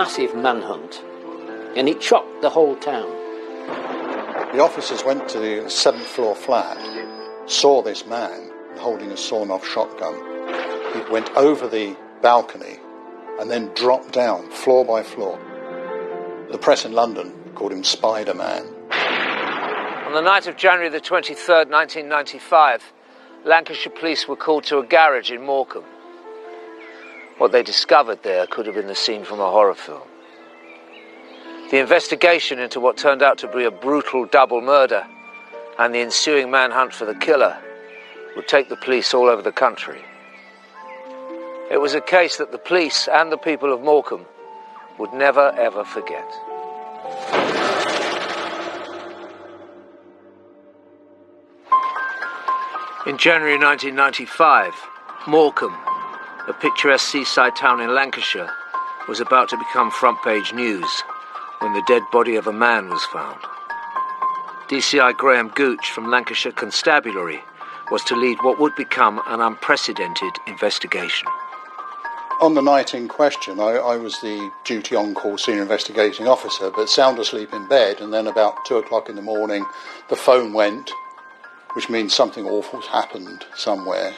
massive manhunt, and it shocked the whole town. The officers went to the 7th floor flat, saw this man holding a sawn-off shotgun. He went over the balcony and then dropped down, floor by floor. The press in London called him Spider-Man. On the night of January the 23rd, 1995, Lancashire police were called to a garage in Morecambe. What they discovered there could have been the scene from a horror film. The investigation into what turned out to be a brutal double murder and the ensuing manhunt for the killer would take the police all over the country. It was a case that the police and the people of Morecambe would never, ever forget. In January 1995, Morecambe, a picturesque seaside town in Lancashire, was about to become front-page news when the dead body of a man was found. DCI Graham Gooch from Lancashire Constabulary was to lead what would become an unprecedented investigation. On the night in question, I was the duty on-call senior investigating officer, but sound asleep in bed, and then about 2 o'clock in the morning, the phone went, which means something awful's happened somewhere.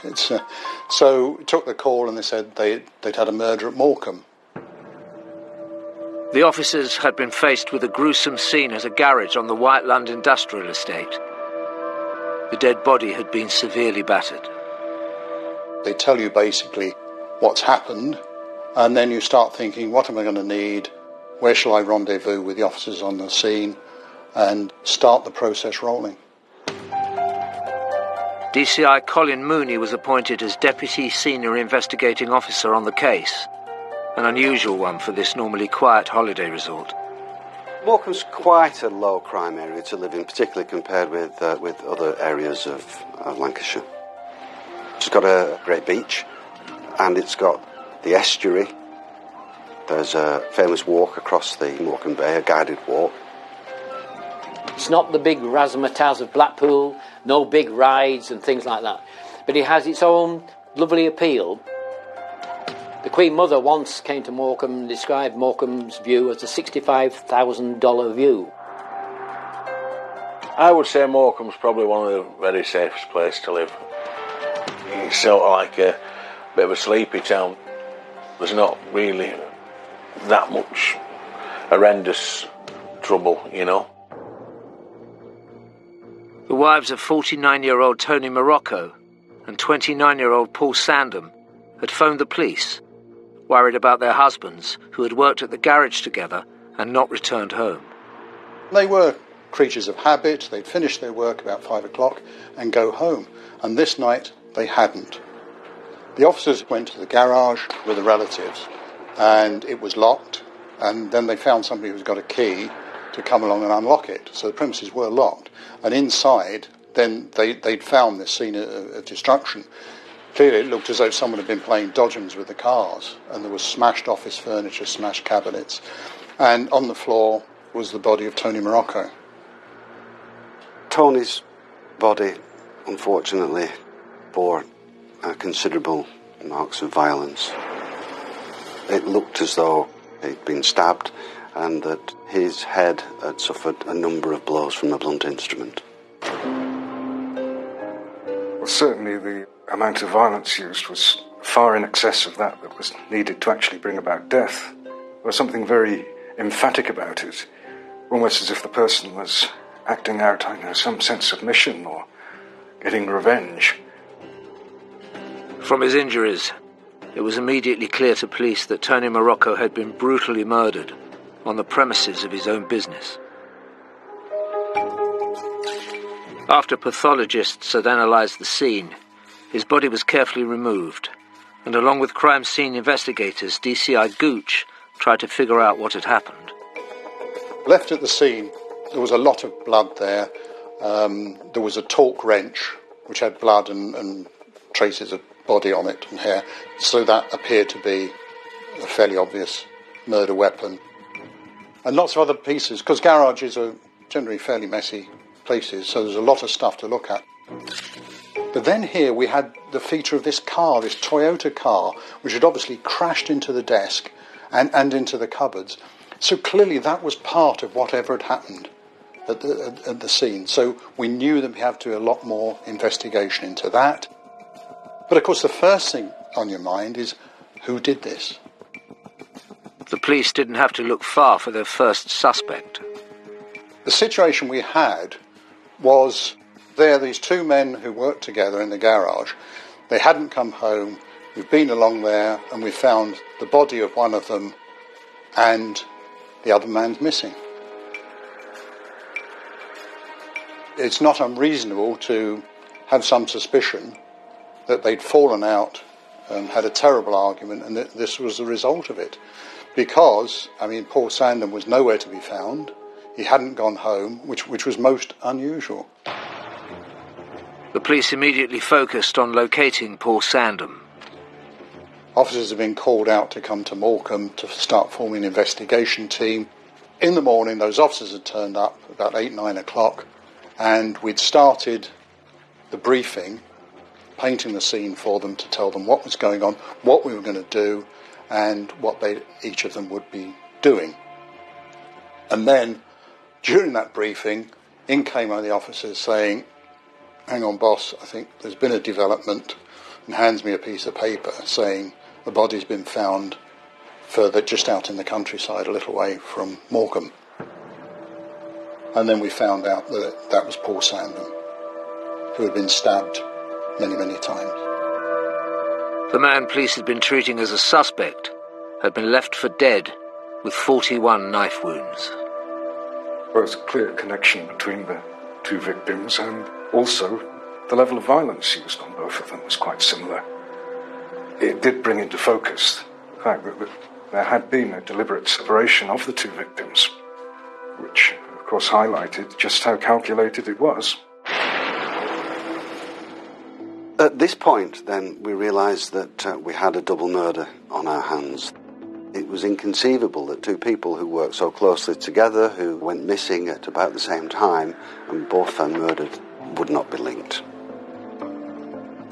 So took the call and they said they'd had a murder at Morecambe. The officers had been faced with a gruesome scene at a garage on the Whiteland industrial estate. The dead body had been severely battered. They tell you basically what's happened, and then you start thinking, what am I going to need? Where shall I rendezvous with the officers on the scene? And start the process rolling. DCI Colin Mooney was appointed as Deputy Senior Investigating Officer on the case, an unusual one for this normally quiet holiday resort. Morecambe's quite a low crime area to live in, particularly compared with other areas of Lancashire. It's got a great beach, and it's got the estuary. There's a famous walk across the Morecambe Bay, a guided walk. It's not the big razzmatazz of Blackpool, no big rides and things like that, but it has its own lovely appeal. The Queen Mother once came to Morecambe and described Morecambe's view as a $65,000 view. I would say Morecambe's probably one of the very safest places to live. It's sort of like a bit of a sleepy town. There's not really that much horrendous trouble, you know. The wives of 49-year-old Tony Morocco and 29-year-old Paul Sandham had phoned the police, worried about their husbands who had worked at the garage together and not returned home. They were creatures of habit. They'd finish their work about 5 o'clock and go home. And this night, they hadn't. The officers went to the garage with the relatives, and it was locked. And then they found somebody who's got a key to come along and unlock it. So the premises were locked. And inside, then they'd found this scene of destruction. Clearly, it looked as though someone had been playing dodgems with the cars, and there was smashed office furniture, smashed cabinets. And on the floor was the body of Tony Morocco. Tony's body, unfortunately, bore considerable marks of violence. It looked as though he'd been stabbed and that his head had suffered a number of blows from a blunt instrument. Well, certainly the amount of violence used was far in excess of that was needed to actually bring about death. There was something very emphatic about it, almost as if the person was acting out, some sense of mission or getting revenge. From his injuries, it was immediately clear to police that Tony Morocco had been brutally murdered on the premises of his own business. After pathologists had analysed the scene, his body was carefully removed, and along with crime scene investigators, DCI Gooch tried to figure out what had happened. Left at the scene, there was a lot of blood there. There was a torque wrench, which had blood and traces of body on it and hair, so that appeared to be a fairly obvious murder weapon. And lots of other pieces, because garages are generally fairly messy places, so there's a lot of stuff to look at. But then here we had the feature of this car, this Toyota car, which had obviously crashed into the desk and into the cupboards. So clearly that was part of whatever had happened at the scene. So we knew that we had to do a lot more investigation into that. But of course the first thing on your mind is, who did this? The police didn't have to look far for their first suspect. The situation we had was these two men who worked together in the garage. They hadn't come home. We've been along there and we found the body of one of them and the other man's missing. It's not unreasonable to have some suspicion that they'd fallen out and had a terrible argument and that this was the result of it. Because, Paul Sandham was nowhere to be found. He hadn't gone home, which was most unusual. The police immediately focused on locating Paul Sandham. Officers had been called out to come to Morecambe to start forming an investigation team. In the morning, those officers had turned up about 8, 9 o'clock, and we'd started the briefing, painting the scene for them to tell them what was going on, what we were going to do, and what each of them would be doing. And then, during that briefing, in came one of the officers saying, "Hang on, boss, I think there's been a development," and hands me a piece of paper saying the body's been found further, just out in the countryside, a little way from Morecambe. And then we found out that that was Paul Sandham, who had been stabbed many, many times. The man police had been treating as a suspect had been left for dead with 41 knife wounds. There was a clear connection between the two victims, and also the level of violence used on both of them was quite similar. It did bring into focus the fact that there had been a deliberate separation of the two victims, which, of course, highlighted just how calculated it was. At this point, then, we realised that we had a double murder on our hands. It was inconceivable that two people who worked so closely together, who went missing at about the same time, and both found murdered, would not be linked.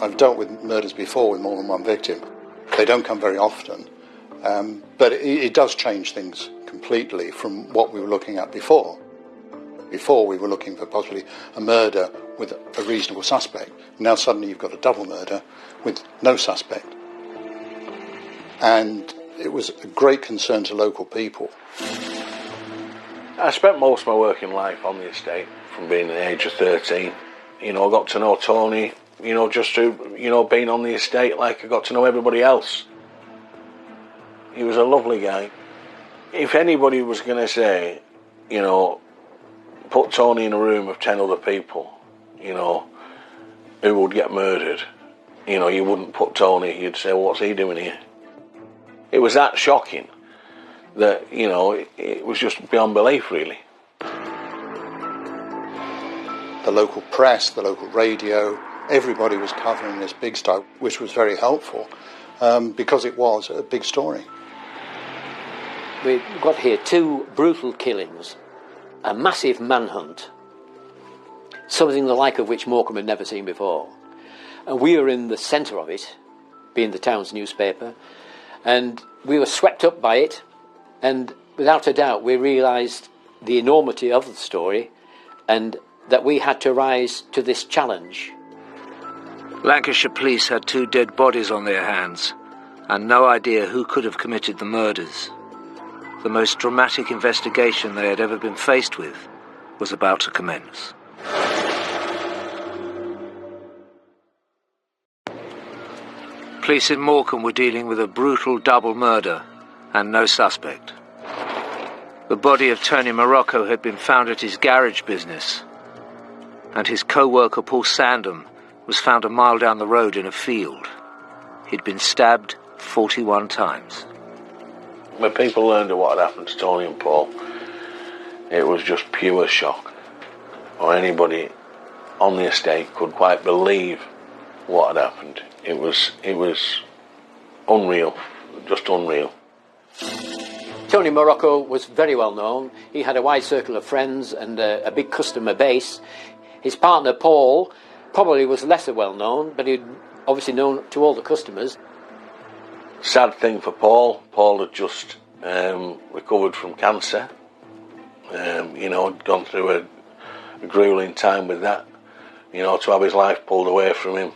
I've dealt with murders before with more than one victim. They don't come very often, but it does change things completely from what we were looking at before. Before we were looking for possibly a murder with a reasonable suspect. Now suddenly you've got a double murder with no suspect. And it was a great concern to local people. I spent most of my working life on the estate from being the age of 13. I got to know Tony, just through, being on the estate like I got to know everybody else. He was a lovely guy. If anybody was going to say, put Tony in a room of 10 other people, who would get murdered, you wouldn't put Tony, you'd say, well, what's he doing here? It was that shocking that, it was just beyond belief, really. The local press, the local radio, everybody was covering this big story, which was very helpful, because it was a big story. We've got here 2 brutal killings, a massive manhunt, something the like of which Morecambe had never seen before. And we were in the centre of it, being the town's newspaper, and we were swept up by it, and without a doubt we realised the enormity of the story and that we had to rise to this challenge. Lancashire police had 2 dead bodies on their hands and no idea who could have committed the murders. The most dramatic investigation they had ever been faced with was about to commence. Police in Morecambe were dealing with a brutal double murder and no suspect. The body of Tony Morocco had been found at his garage business, and his co-worker Paul Sandham was found a mile down the road in a field. He'd been stabbed 41 times. When people learned of what had happened to Tony and Paul, it was just pure shock. Or anybody on the estate could quite believe what had happened. It was unreal, just unreal. Tony Morocco was very well known. He had a wide circle of friends and a big customer base. His partner Paul probably was lesser well known, but he'd obviously known to all the customers. Sad thing for Paul. Paul had just recovered from cancer. Gone through a grueling time with that. To have his life pulled away from him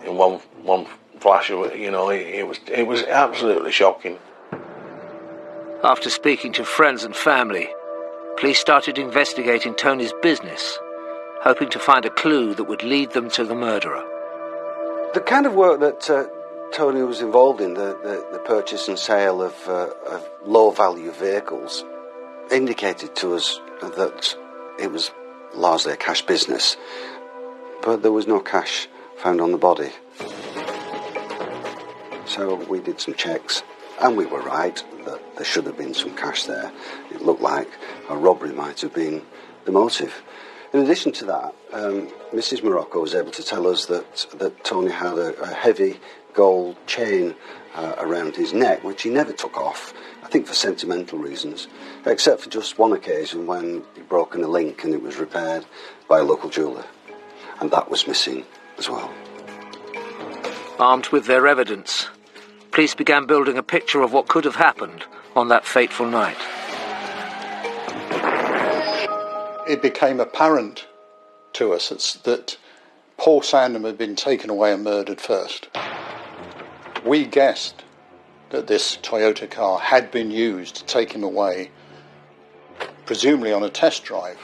in one flash of it, it was absolutely shocking. After speaking to friends and family, police started investigating Tony's business, hoping to find a clue that would lead them to the murderer. The kind of work that Tony was involved in, the purchase and sale of low-value vehicles, indicated to us that it was largely a cash business, but there was no cash found on the body. So we did some checks, and we were right that there should have been some cash there. It looked like a robbery might have been the motive. In addition to that, Mrs. Morocco was able to tell us that Tony had a heavy gold chain around his neck, which he never took off, I think for sentimental reasons, except for just one occasion when he'd broken a link and it was repaired by a local jeweller. And that was missing as well. Armed with their evidence, police began building a picture of what could have happened on that fateful night. It became apparent to us that Paul Sandham had been taken away and murdered first. We guessed that this Toyota car had been used to take him away, presumably on a test drive.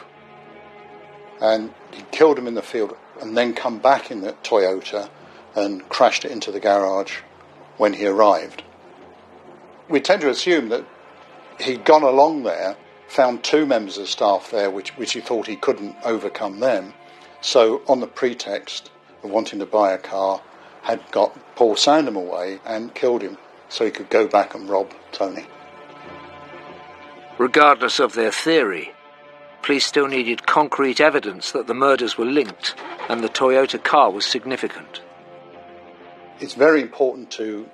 And he killed him in the field and then come back in the Toyota and crashed it into the garage when he arrived. We tend to assume that he'd gone along there, found two members of staff there which he thought he couldn't overcome them, so on the pretext of wanting to buy a car, had got Paul Sandham away and killed him so he could go back and rob Tony. Regardless of their theory, police still needed concrete evidence that the murders were linked and the Toyota car was significant. It's very important to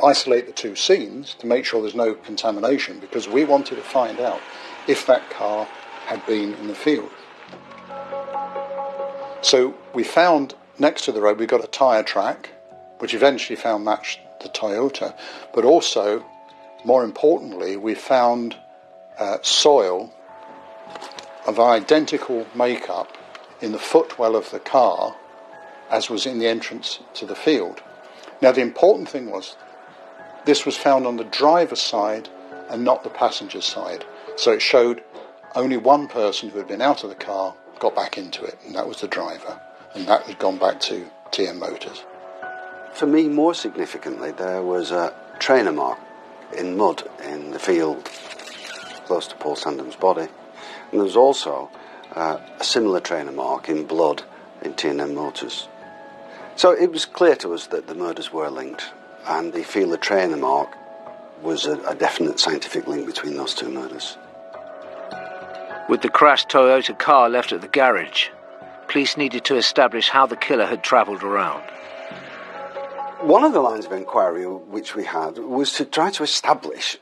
isolate the two scenes to make sure there's no contamination, because we wanted to find out if that car had been in the field. So we found next to the road, we got a tyre track, which eventually found matched the Toyota, but also, more importantly, we found soil of identical makeup in the footwell of the car as was in the entrance to the field. Now, the important thing was this was found on the driver's side and not the passenger's side. So it showed only one person who had been out of the car got back into it, and that was the driver. And that had gone back to TM Motors. For me, more significantly, there was a trainer mark in mud in the field close to Paul Sandham's body. And there was also a similar trainer mark in blood in T&M Motors. So it was clear to us that the murders were linked, and the field of trainer mark was a definite scientific link between those two murders. With the crashed Toyota car left at the garage, police needed to establish how the killer had travelled around. One of the lines of inquiry which we had was to try to establish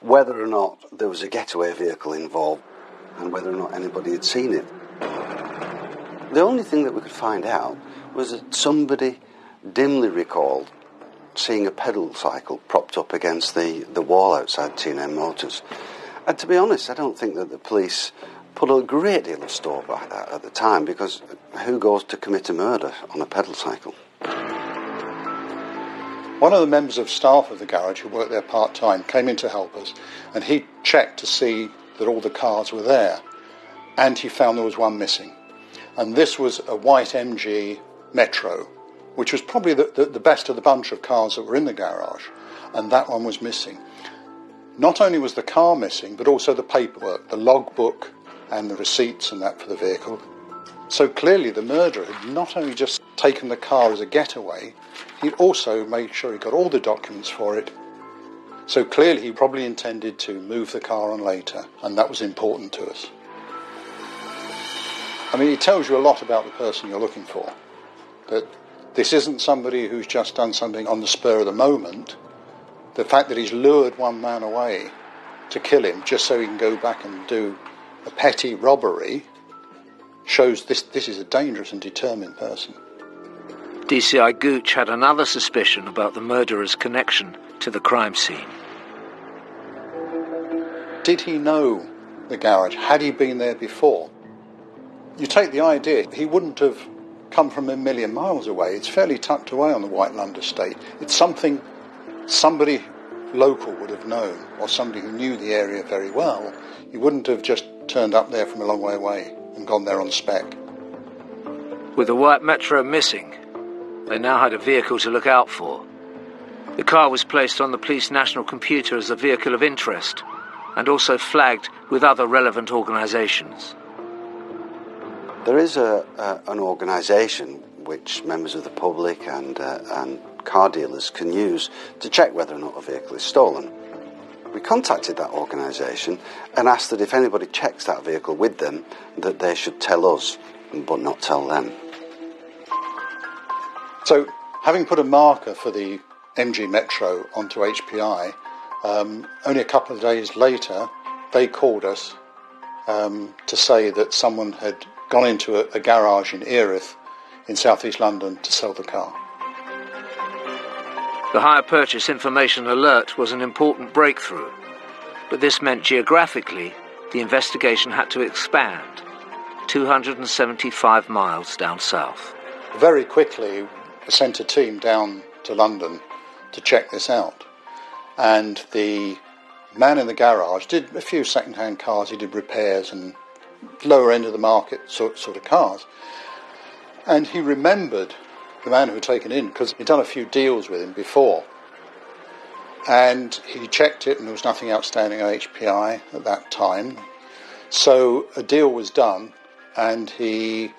whether or not there was a getaway vehicle involved and whether or not anybody had seen it. The only thing that we could find out was that somebody dimly recalled seeing a pedal cycle propped up against the wall outside T&M Motors. And to be honest, I don't think that the police put a great deal of store by that at the time, because who goes to commit a murder on a pedal cycle? One of the members of staff of the garage who worked there part-time came in to help us, and he checked to see that all the cars were there, and he found there was one missing. And this was a white MG Metro, which was probably the best of the bunch of cars that were in the garage, and that one was missing. Not only was the car missing, but also the paperwork, the logbook and the receipts and that for the vehicle. So clearly the murderer had not only just taken the car as a getaway, he'd also made sure he got all the documents for it. So clearly he probably intended to move the car on later, and that was important to us. I mean, it tells you a lot about the person you're looking for, that this isn't somebody who's just done something on the spur of the moment. The fact that he's lured one man away to kill him just so he can go back and do a petty robbery shows this is a dangerous and determined person. DCI Gooch had another suspicion about the murderer's connection to the crime scene. Did he know the garage? Had he been there before? You take the idea, he wouldn't have come from a million miles away. It's fairly tucked away on the Whiteland estate. It's something somebody local would have known, or somebody who knew the area very well. You wouldn't have just turned up there from a long way away and gone there on spec. With the white Metro missing, they now had a vehicle to look out for. The car was placed on the police national computer as a vehicle of interest, and also flagged with other relevant organisations. There is an organisation which members of the public and car dealers can use to check whether or not a vehicle is stolen. We contacted that organisation and asked that if anybody checks that vehicle with them, that they should tell us, but not tell them. So, having put a marker for the MG Metro onto HPI, only a couple of days later, they called us to say that someone had gone into a garage in Erith in southeast London to sell the car. The hire purchase information alert was an important breakthrough, but this meant geographically the investigation had to expand 275 miles down south. Very quickly, we sent a team down to London to check this out. And the man in the garage did a few second-hand cars. He did repairs and lower end of the market sort of cars. And he remembered the man who had taken in, because he'd done a few deals with him before. And he checked it, and there was nothing outstanding on HPI at that time. So a deal was done, and he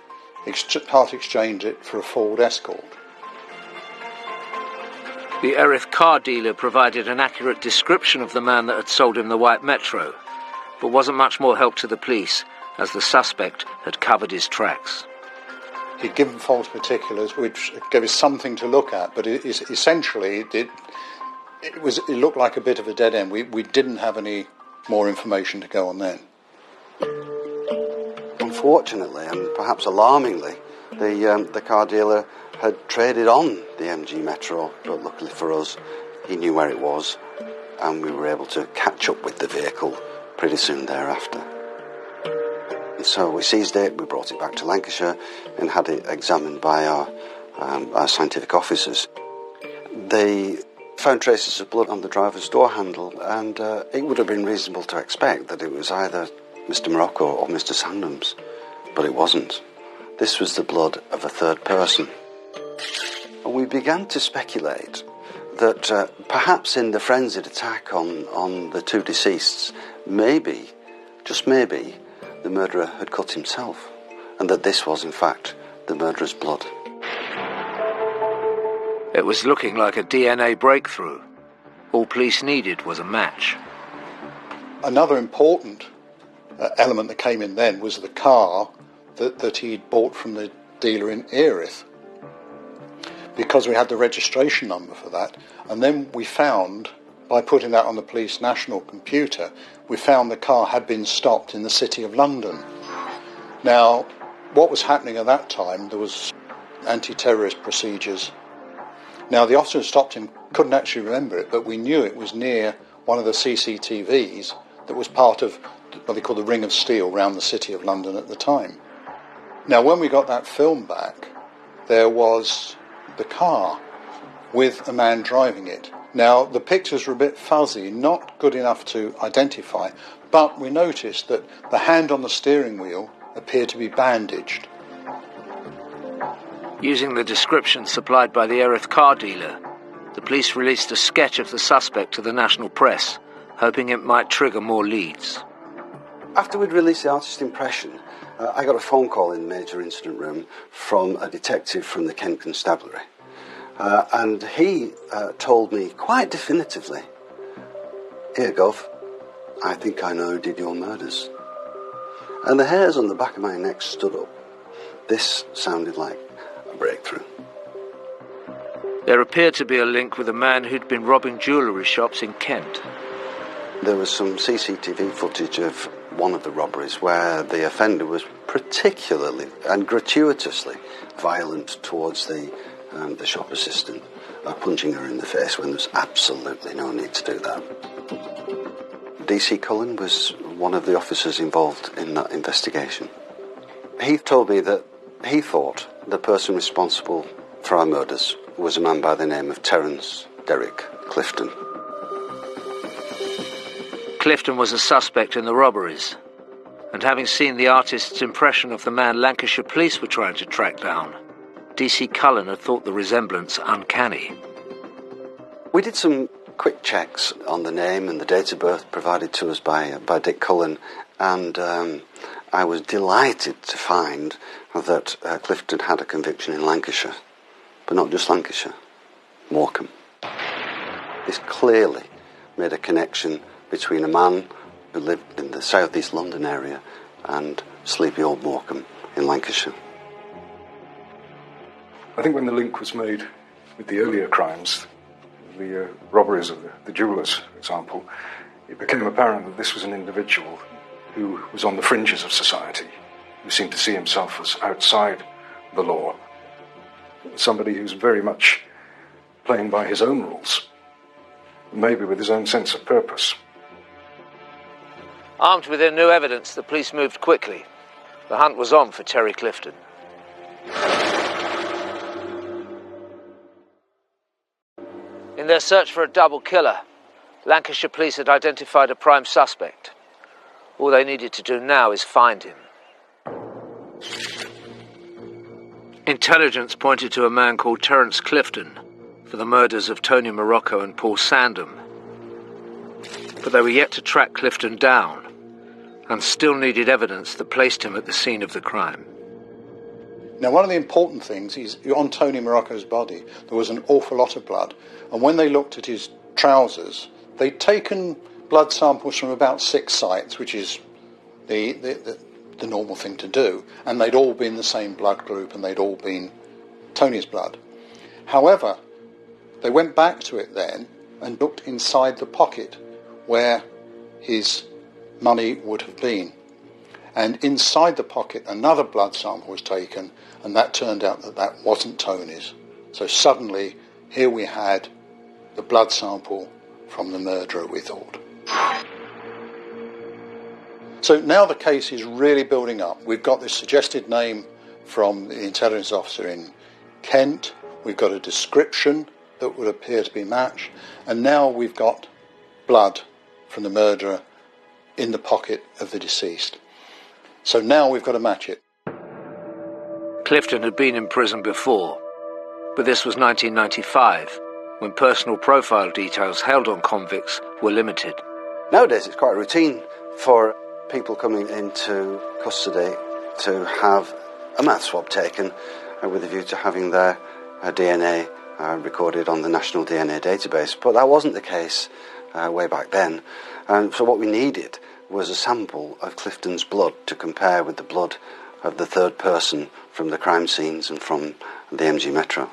part-exchanged it for a Ford Escort. The Erith car dealer provided an accurate description of the man that had sold him the white Metro, but wasn't much more help to the police, as the suspect had covered his tracks. He'd given false particulars, which gave us something to look at, but essentially it looked like a bit of a dead end. We didn't have any more information to go on then. Unfortunately, and perhaps alarmingly, the car dealer had traded on the MG Metro, but luckily for us, he knew where it was, and we were able to catch up with the vehicle pretty soon thereafter. And so we seized it, we brought it back to Lancashire and had it examined by our scientific officers. They found traces of blood on the driver's door handle, and it would have been reasonable to expect that it was either Mr. Morocco or Mr. Sandham's, but it wasn't. This was the blood of a third person. And we began to speculate that perhaps in the frenzied attack on the two deceases, maybe, just maybe, the murderer had cut himself, and that this was in fact the murderer's blood. It was looking like a DNA breakthrough. All police needed was a match. Another important element that came in then was the car that he'd bought from the dealer in Erith, because we had the registration number for that. And then we found, by putting that on the police national computer, we found the car had been stopped in the City of London. Now, what was happening at that time, there was anti-terrorist procedures. Now, the officer who stopped him couldn't actually remember it, but we knew it was near one of the CCTVs that was part of what they call the Ring of Steel around the City of London at the time. Now, when we got that film back, there was the car with a man driving it. Now, the pictures were a bit fuzzy, not good enough to identify, but we noticed that the hand on the steering wheel appeared to be bandaged. Using the description supplied by the Erith car dealer, the police released a sketch of the suspect to the national press, hoping it might trigger more leads. After we'd released the artist impression, I got a phone call in the major incident room from a detective from the Kent Constabulary. And he told me quite definitively, "Here, Gov, I think I know who did your murders." And the hairs on the back of my neck stood up. This sounded like a breakthrough. There appeared to be a link with a man who'd been robbing jewellery shops in Kent. There was some CCTV footage of one of the robberies where the offender was particularly and gratuitously violent towards the shop assistant, punching her in the face when there's absolutely no need to do that. DC Cullen was one of the officers involved in that investigation. He told me that he thought the person responsible for our murders was a man by the name of Terence Derrick Clifton. Clifton was a suspect in the robberies, and having seen the artist's impression of the man Lancashire police were trying to track down, DC Cullen had thought the resemblance uncanny. We did some quick checks on the name and the date of birth provided to us by Dick Cullen, and I was delighted to find that Clifton had a conviction in Lancashire, but not just Lancashire, Morecambe. This clearly made a connection between a man who lived in the South East London area and sleepy old Morecambe in Lancashire. I think when the link was made with the earlier crimes, the robberies of the jewellers, for example, it became apparent that this was an individual who was on the fringes of society, who seemed to see himself as outside the law, somebody who's very much playing by his own rules, maybe with his own sense of purpose. Armed with their new evidence, the police moved quickly. The hunt was on for Terry Clifton. In their search for a double killer, Lancashire police had identified a prime suspect. All they needed to do now is find him. Intelligence pointed to a man called Terence Clifton for the murders of Tony Morocco and Paul Sandham. But they were yet to track Clifton down, and still needed evidence that placed him at the scene of the crime. Now, one of the important things is on Tony Morocco's body, there was an awful lot of blood. And when they looked at his trousers, they'd taken blood samples from about 6 sites, which is the normal thing to do. And they'd all been the same blood group, and they'd all been Tony's blood. However, they went back to it then and looked inside the pocket where his money would have been. And inside the pocket, another blood sample was taken, and that turned out that that wasn't Tony's. So suddenly, here we had the blood sample from the murderer, we thought. So now the case is really building up. We've got this suggested name from the intelligence officer in Kent. We've got a description that would appear to be matched. And now we've got blood from the murderer in the pocket of the deceased. So now we've got to match it. Clifton had been in prison before, but this was 1995, when personal profile details held on convicts were limited. Nowadays it's quite routine for people coming into custody to have a mouth swab taken with a view to having their DNA recorded on the National DNA Database. But that wasn't the case way back then. So what we needed was a sample of Clifton's blood to compare with the blood of the third person from the crime scenes and from the MG Metro.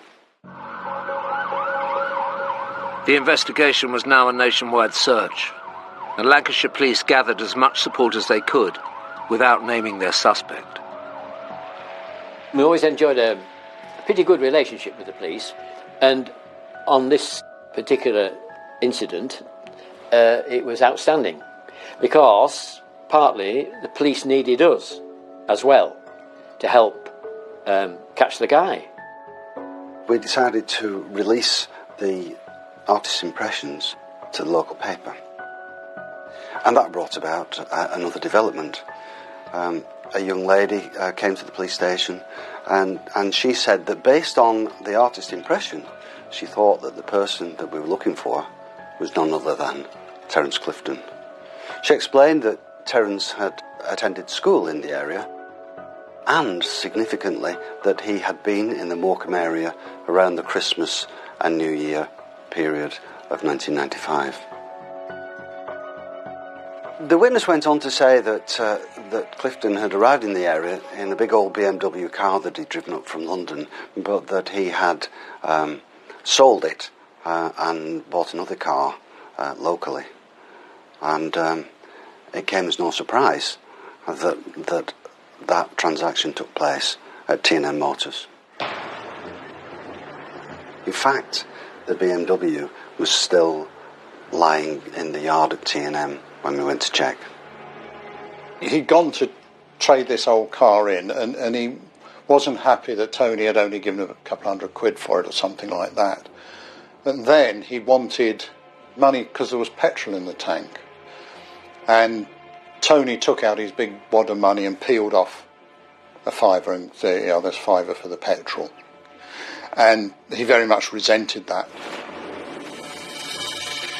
The investigation was now a nationwide search, and Lancashire police gathered as much support as they could without naming their suspect. We always enjoyed a pretty good relationship with the police, and on this particular incident, it was outstanding. Because, partly, the police needed us as well to help catch the guy. We decided to release the artist's impressions to the local paper. And that brought about another development. A young lady came to the police station and she said that based on the artist's impression, she thought that the person that we were looking for was none other than Terence Clifton. She explained that Terence had attended school in the area and, significantly, that he had been in the Morecambe area around the Christmas and New Year period of 1995. The witness went on to say that Clifton had arrived in the area in a big old BMW car that he'd driven up from London, but that he had sold it and bought another car locally. And it came as no surprise that transaction took place at T&M Motors. In fact, the BMW was still lying in the yard at T&M when we went to check. He'd gone to trade this old car in, and he wasn't happy that Tony had only given him a couple £100 for it or something like that. And then he wanted money because there was petrol in the tank. And Tony took out his big wad of money and peeled off a fiver and said, there's £5 for the petrol. And he very much resented that.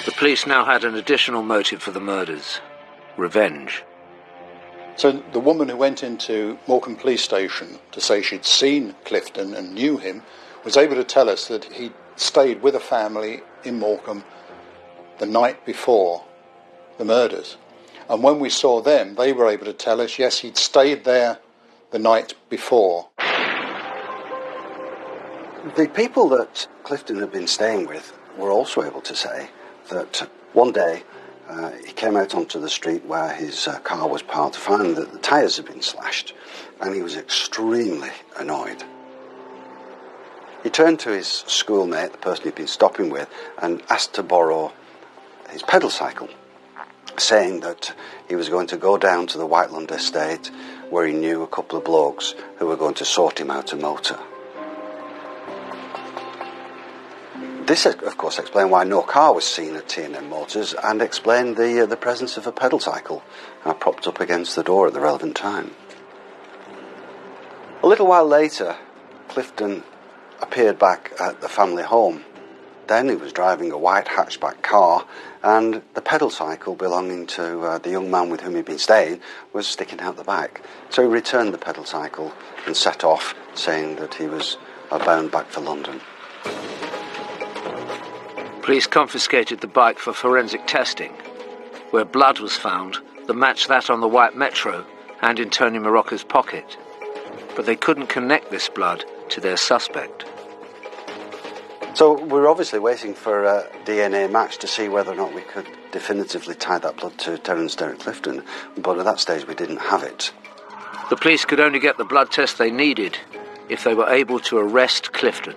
The police now had an additional motive for the murders: revenge. So the woman who went into Morecambe Police Station to say she'd seen Clifton and knew him was able to tell us that he'd stayed with a family in Morecambe the night before the murders. And when we saw them, they were able to tell us, yes, he'd stayed there the night before. The people that Clifton had been staying with were also able to say that one day he came out onto the street where his car was parked to find that the tyres had been slashed, and he was extremely annoyed. He turned to his schoolmate, the person he'd been stopping with, and asked to borrow his pedal cycle, saying that he was going to go down to the Whiteland estate where he knew a couple of blokes who were going to sort him out a motor. This, of course, explained why no car was seen at T&M Motors, and explained the presence of a pedal cycle propped up against the door at the relevant time. A little while later, Clifton appeared back at the family home. Then he was driving a white hatchback car, and the pedal cycle belonging to the young man with whom he'd been staying was sticking out the back. So he returned the pedal cycle and set off, saying that he was bound back for London. Police confiscated the bike for forensic testing, where blood was found that matched that on the white Metro and in Tony Morocco's pocket. But they couldn't connect this blood to their suspect. So we're obviously waiting for a DNA match to see whether or not we could definitively tie that blood to Terence Derek Clifton, but at that stage we didn't have it. The police could only get the blood test they needed if they were able to arrest Clifton.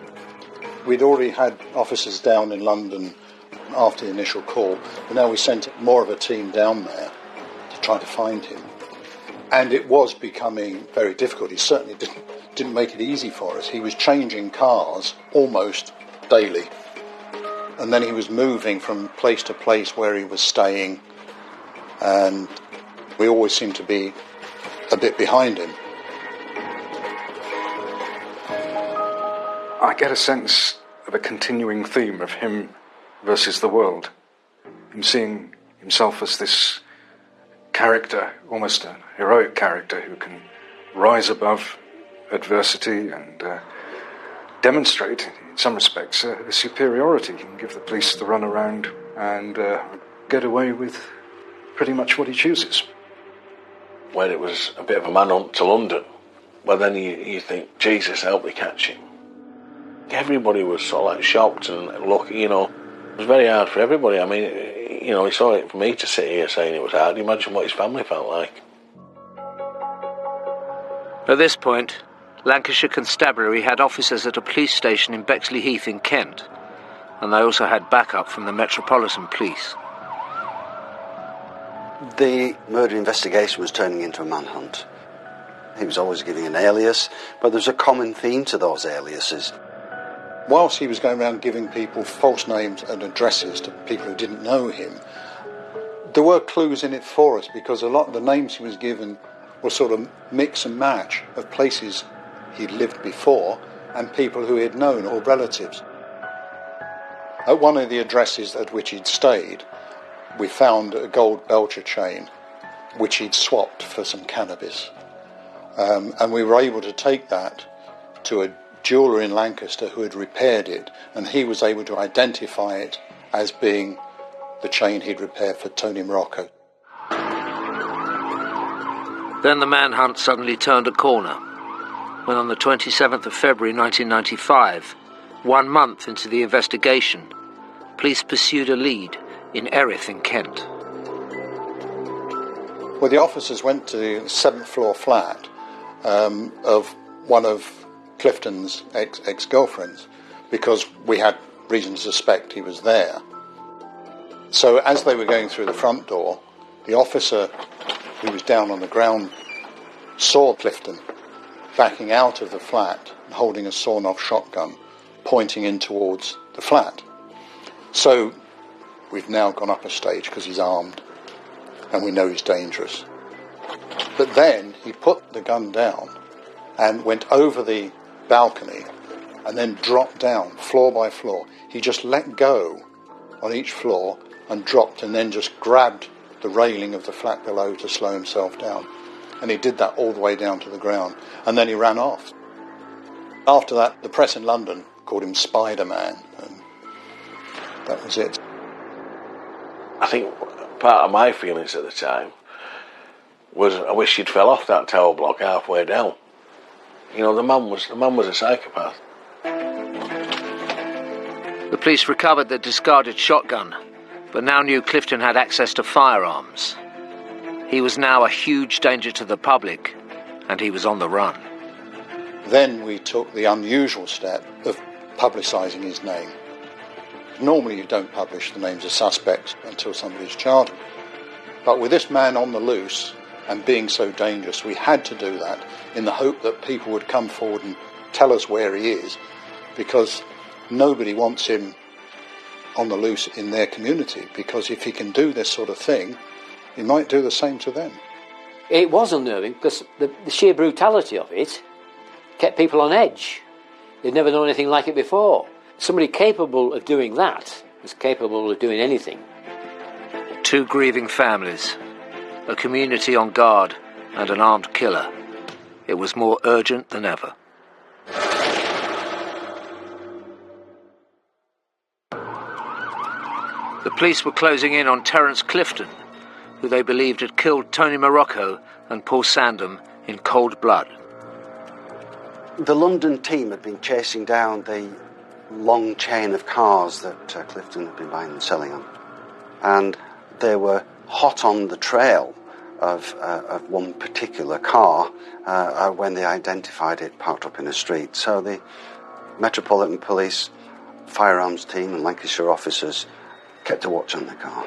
We'd already had officers down in London after the initial call, but now we sent more of a team down there to try to find him. And it was becoming very difficult. He certainly didn't make it easy for us. He was changing cars almost daily. And then he was moving from place to place where he was staying, and we always seemed to be a bit behind him. I get a sense of a continuing theme of him versus the world. Him seeing himself as this character, almost a heroic character who can rise above adversity and demonstrate, in some respects, a superiority. He can give the police the runaround and get away with pretty much what he chooses. When it was a bit of a manhunt to London, well then you think, Jesus, help me catch him. Everybody was sort of like shocked and it was very hard for everybody. I mean, it's all right for me to sit here saying it was hard. Imagine what his family felt like. At this point, Lancashire Constabulary had officers at a police station in Bexley Heath in Kent, and they also had backup from the Metropolitan Police. The murder investigation was turning into a manhunt. He was always giving an alias, but there was a common theme to those aliases. Whilst he was going around giving people false names and addresses to people who didn't know him, there were clues in it for us, because a lot of the names he was given were sort of mix and match of places he'd lived before and people who he had known or relatives. At one of the addresses at which he'd stayed, we found a gold Belcher chain which he'd swapped for some cannabis. And we were able to take that to a jeweller in Lancaster who had repaired it, and he was able to identify it as being the chain he'd repaired for Tony Morocco. Then the manhunt suddenly turned a corner, when on the 27th of February 1995, 1 month into the investigation, police pursued a lead in Erith in Kent. Well, the officers went to the 7th floor flat of one of Clifton's ex-girlfriends, because we had reason to suspect he was there. So as they were going through the front door, The officer who was down on the ground saw Clifton backing out of the flat and holding a sawn-off shotgun pointing in towards the flat. So we've now gone up a stage because he's armed and we know he's dangerous. But then he put the gun down and went over the balcony and then dropped down floor by floor. He just let go on each floor and dropped and then just grabbed the railing of the flat below to slow himself down. And he did that all the way down to the ground. And then he ran off. After that, the press in London called him Spider-Man. And that was it. I think part of my feelings at the time was I wish she'd fell off that tower block halfway down. You know, the man was a psychopath. The police recovered the discarded shotgun, but now knew Clifton had access to firearms. He was now a huge danger to the public, and he was on the run. Then we took the unusual step of publicising his name. Normally you don't publish the names of suspects until somebody's charged. But with this man on the loose and being so dangerous, we had to do that in the hope that people would come forward and tell us where he is, because nobody wants him on the loose in their community, because if he can do this sort of thing, he might do the same to them. It was unnerving because the sheer brutality of it kept people on edge. They'd never known anything like it before. Somebody capable of doing that was capable of doing anything. 2 grieving families, a community on guard, and an armed killer. It was more urgent than ever. The police were closing in on Terence Clifton, who they believed had killed Tony Morocco and Paul Sandham in cold blood. The London team had been chasing down the long chain of cars that Clifton had been buying and selling on. And they were hot on the trail of one particular car when they identified it parked up in a street. So the Metropolitan Police, firearms team and Lancashire officers kept a watch on the car.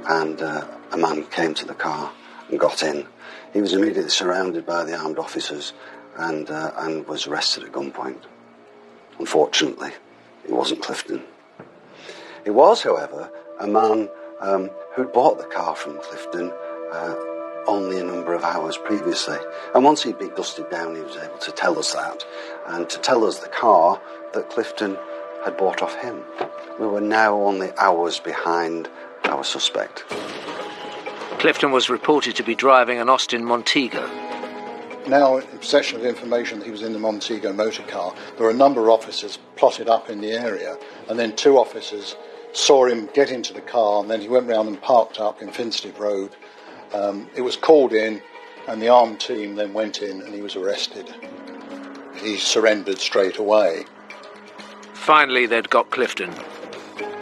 And a man came to the car and got in. He was immediately surrounded by the armed officers and was arrested at gunpoint. Unfortunately, it wasn't Clifton. It was, however, a man who'd bought the car from Clifton only a number of hours previously. And once he'd been dusted down, he was able to tell us that, and to tell us the car that Clifton had bought off him. We were now only hours behind our suspect. Clifton was reported to be driving an Austin Montego. Now, in possession of information that he was in the Montego motor car, there were a number of officers plotted up in the area, and then 2 officers saw him get into the car, and then he went round and parked up in Finstead Road. It was called in, and the armed team then went in, and he was arrested. He surrendered straight away. Finally, they'd got Clifton.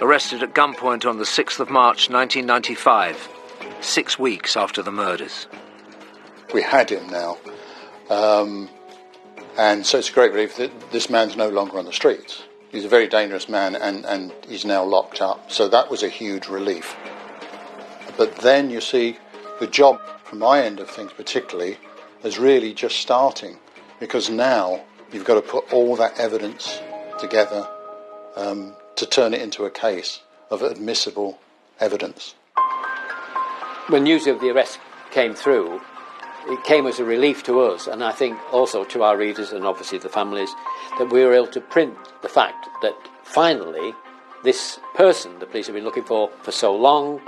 Arrested at gunpoint on the 6th of March 1995, 6 weeks after the murders. We had him now. And so it's a great relief that this man's no longer on the streets. He's a very dangerous man, and he's now locked up. So that was a huge relief. But then, you see, the job from my end of things particularly is really just starting, because now you've got to put all that evidence together to turn it into a case of admissible evidence. When news of the arrest came through, it came as a relief to us, and I think also to our readers and obviously the families, that we were able to print the fact that finally this person the police have been looking for so long,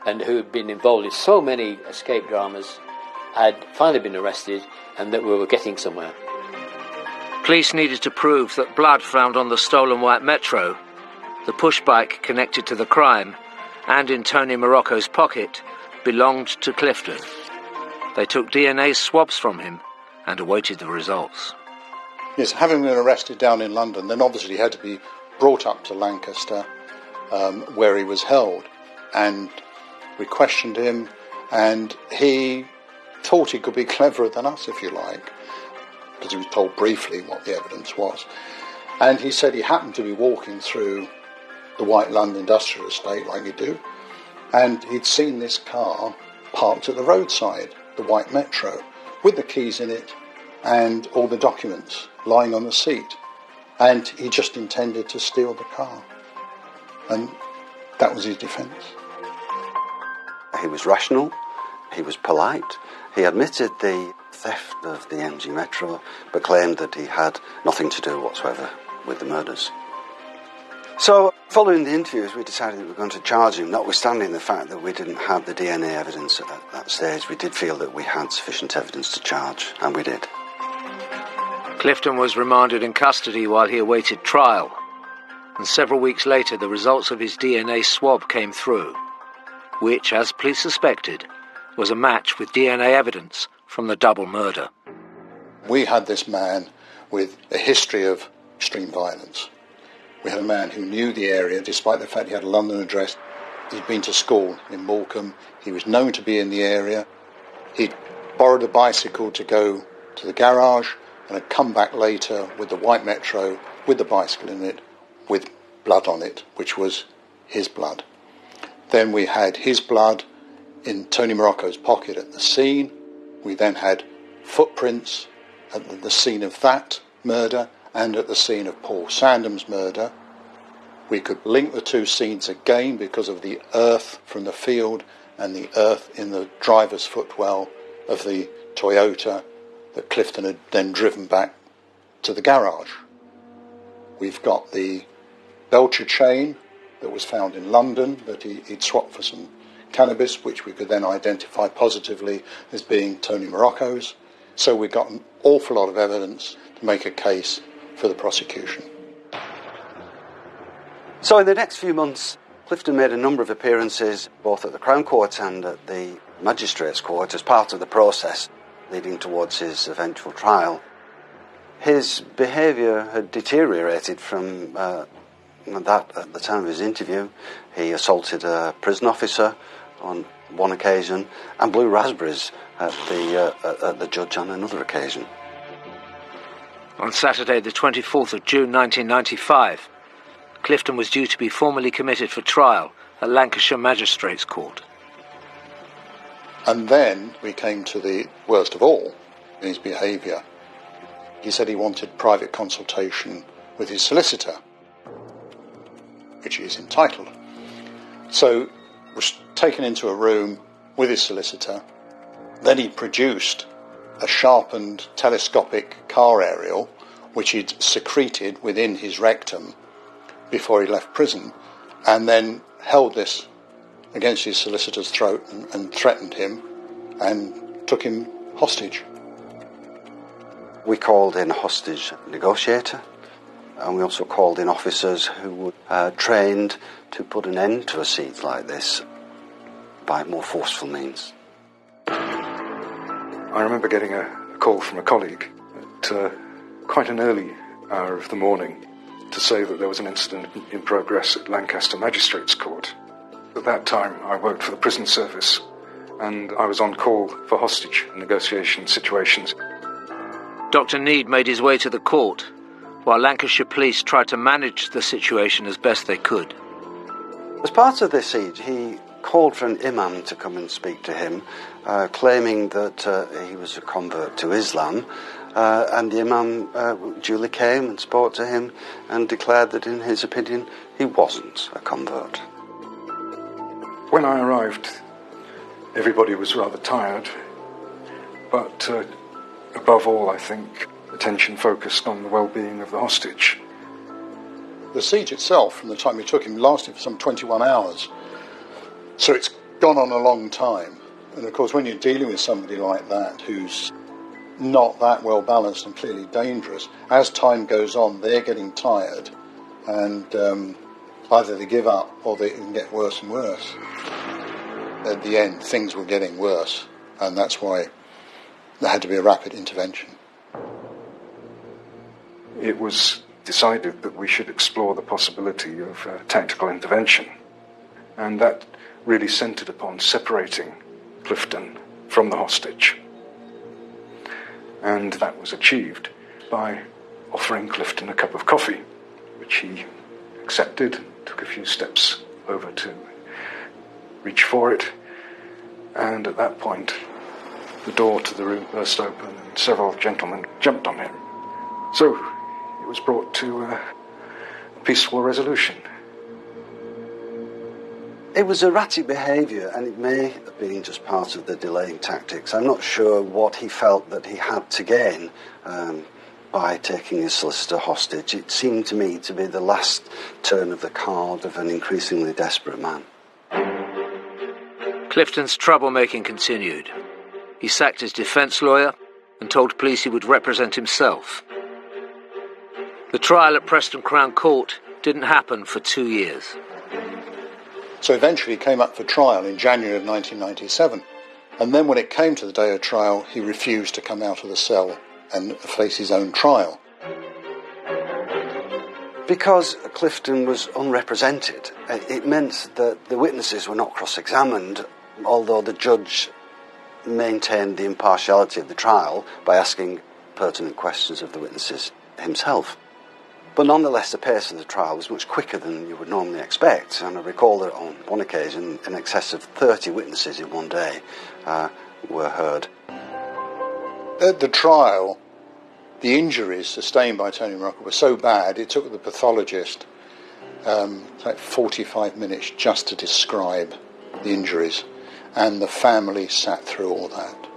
and who had been involved in so many escape dramas, had finally been arrested, and that we were getting somewhere. Police needed to prove that blood found on the stolen white Metro, the pushbike connected to the crime, and in Tony Morocco's pocket, belonged to Clifton. They took DNA swabs from him and awaited the results. Yes, having been arrested down in London, then obviously he had to be brought up to Lancaster, where he was held, and we questioned him, and he thought he could be cleverer than us, if you like, because he was told briefly what the evidence was. And he said he happened to be walking through the White Lund Industrial Estate, like you do, And he'd seen this car parked at the roadside, the white Metro, with the keys in it and all the documents lying on the seat. And he just intended to steal the car. And that was his defence. He was rational, he was polite, he admitted the theft of the MG Metro, but claimed that he had nothing to do whatsoever with the murders. So, following the interviews, we decided that we were going to charge him, notwithstanding the fact that we didn't have the DNA evidence at that stage. We did feel that we had sufficient evidence to charge, and we did. Clifton was remanded in custody while he awaited trial, and several weeks later the results of his DNA swab came through, which, as police suspected, was a match with DNA evidence from the double murder. We had this man with a history of extreme violence. We had a man who knew the area, despite the fact he had a London address. He'd been to school in Morecambe. He was known to be in the area. He'd borrowed a bicycle to go to the garage and had come back later with the white Metro, with the bicycle in it, with blood on it, which was his blood. Then we had his blood in Tony Morocco's pocket at the scene. We then had footprints at the scene of that murder and at the scene of Paul Sandham's murder. We could link the two scenes again because of the earth from the field and the earth in the driver's footwell of the Toyota that Clifton had then driven back to the garage. We've got the Belcher chain that was found in London that he'd swapped for some cannabis, which we could then identify positively as being Tony Morocco's. So we got an awful lot of evidence to make a case for the prosecution. So in the next few months, Clifton made a number of appearances, both at the Crown Court and at the Magistrates' Court, as part of the process leading towards his eventual trial. His behaviour had deteriorated from that at the time of his interview. He assaulted a prison officer on one occasion and blew raspberries at the judge on another occasion. On Saturday, the 24th of June 1995, Clifton was due to be formally committed for trial at Lancashire Magistrates' Court. And then we came to the worst of all in his behaviour. He said he wanted private consultation with his solicitor, which he is entitled. So was taken into a room with his solicitor. Then he produced a sharpened telescopic car aerial, which he'd secreted within his rectum before he left prison, and then held this against his solicitor's throat and threatened him and took him hostage. We called in a hostage negotiator, and we also called in officers who were trained to put an end to a siege like this by more forceful means. I remember getting a call from a colleague at quite an early hour of the morning to say that there was an incident in progress at Lancaster Magistrates' Court. At that time, I worked for the prison service, and I was on call for hostage negotiation situations. Dr. Need made his way to the court, while Lancashire police tried to manage the situation as best they could. As part of this siege, he called for an imam to come and speak to him, claiming that he was a convert to Islam, and the imam duly came and spoke to him and declared that, in his opinion, he wasn't a convert. When I arrived, everybody was rather tired, but above all, I think, attention focused on the well-being of the hostage. The siege itself, from the time we took him, lasted for some 21 hours. So it's gone on a long time. And of course, when you're dealing with somebody like that, who's not that well balanced and clearly dangerous, as time goes on, they're getting tired, and either they give up or they can get worse and worse. At the end, things were getting worse, and that's why there had to be a rapid intervention. It was decided that we should explore the possibility of tactical intervention, and that really centred upon separating Clifton from the hostage. And that was achieved by offering Clifton a cup of coffee, which he accepted, took a few steps over to reach for it, and at that point the door to the room burst open and several gentlemen jumped on him. So it was brought to a peaceful resolution. It was erratic behaviour, and it may have been just part of the delaying tactics. I'm not sure what he felt that he had to gain by taking his solicitor hostage. It seemed to me to be the last turn of the card of an increasingly desperate man. Clifton's troublemaking continued. He sacked his defence lawyer and told police he would represent himself. The trial at Preston Crown Court didn't happen for 2 years. So eventually he came up for trial in January of 1997. And then when it came to the day of trial, he refused to come out of the cell and face his own trial. Because Clifton was unrepresented, it meant that the witnesses were not cross-examined, although the judge maintained the impartiality of the trial by asking pertinent questions of the witnesses himself. But nonetheless, the pace of the trial was much quicker than you would normally expect. And I recall that on one occasion, in excess of 30 witnesses in one day were heard. At the trial, the injuries sustained by Tony Morocco were so bad, it took the pathologist like 45 minutes just to describe the injuries. And the family sat through all that.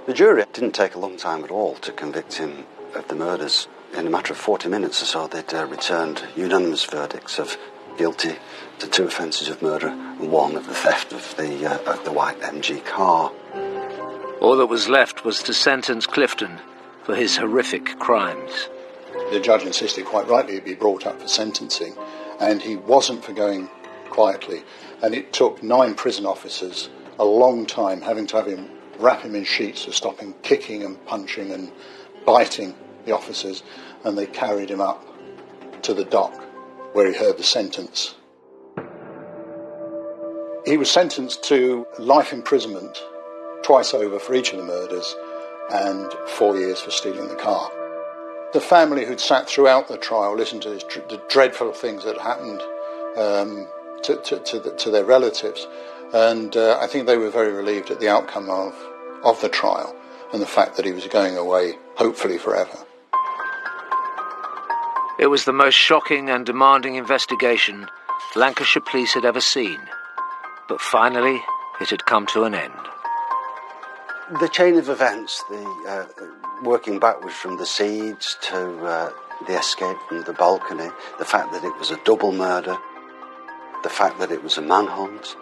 The jury didn't take a long time at all to convict him of the murders. In a matter of 40 minutes or so, they'd returned unanimous verdicts of guilty to 2 offences of murder and 1 of the theft of the white MG car. All that was left was to sentence Clifton for his horrific crimes. The judge insisted quite rightly he'd be brought up for sentencing, and he wasn't for going quietly. And it took 9 prison officers a long time, having to have him wrap him in sheets to stop him kicking and punching and biting the officers, and they carried him up to the dock where he heard the sentence. He was sentenced to life imprisonment twice over for each of the murders and 4 years for stealing the car. The family who'd sat throughout the trial listened to the dreadful things that happened to their relatives, and I think they were very relieved at the outcome of the trial and the fact that he was going away, hopefully forever. It was the most shocking and demanding investigation Lancashire police had ever seen, but finally it had come to an end. The chain of events, working backwards from the siege to the escape from the balcony, the fact that it was a double murder, the fact that it was a manhunt,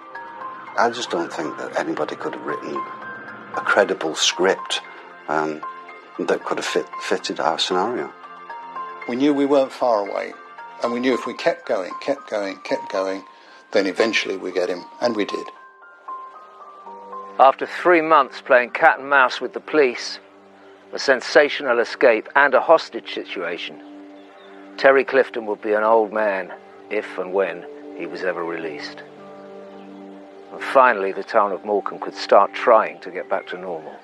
I just don't think that anybody could have written a credible script that could have fitted our scenario. We knew we weren't far away, and we knew if we kept going, then eventually we'd get him, and we did. After 3 months playing cat and mouse with the police, a sensational escape and a hostage situation, Terry Clifton would be an old man if and when he was ever released. And finally, the town of Morecambe could start trying to get back to normal.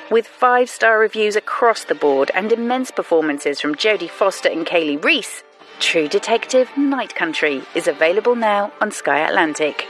With 5-star reviews across the board and immense performances from Jodie Foster and Kaylee Reese, True Detective Night Country is available now on Sky Atlantic.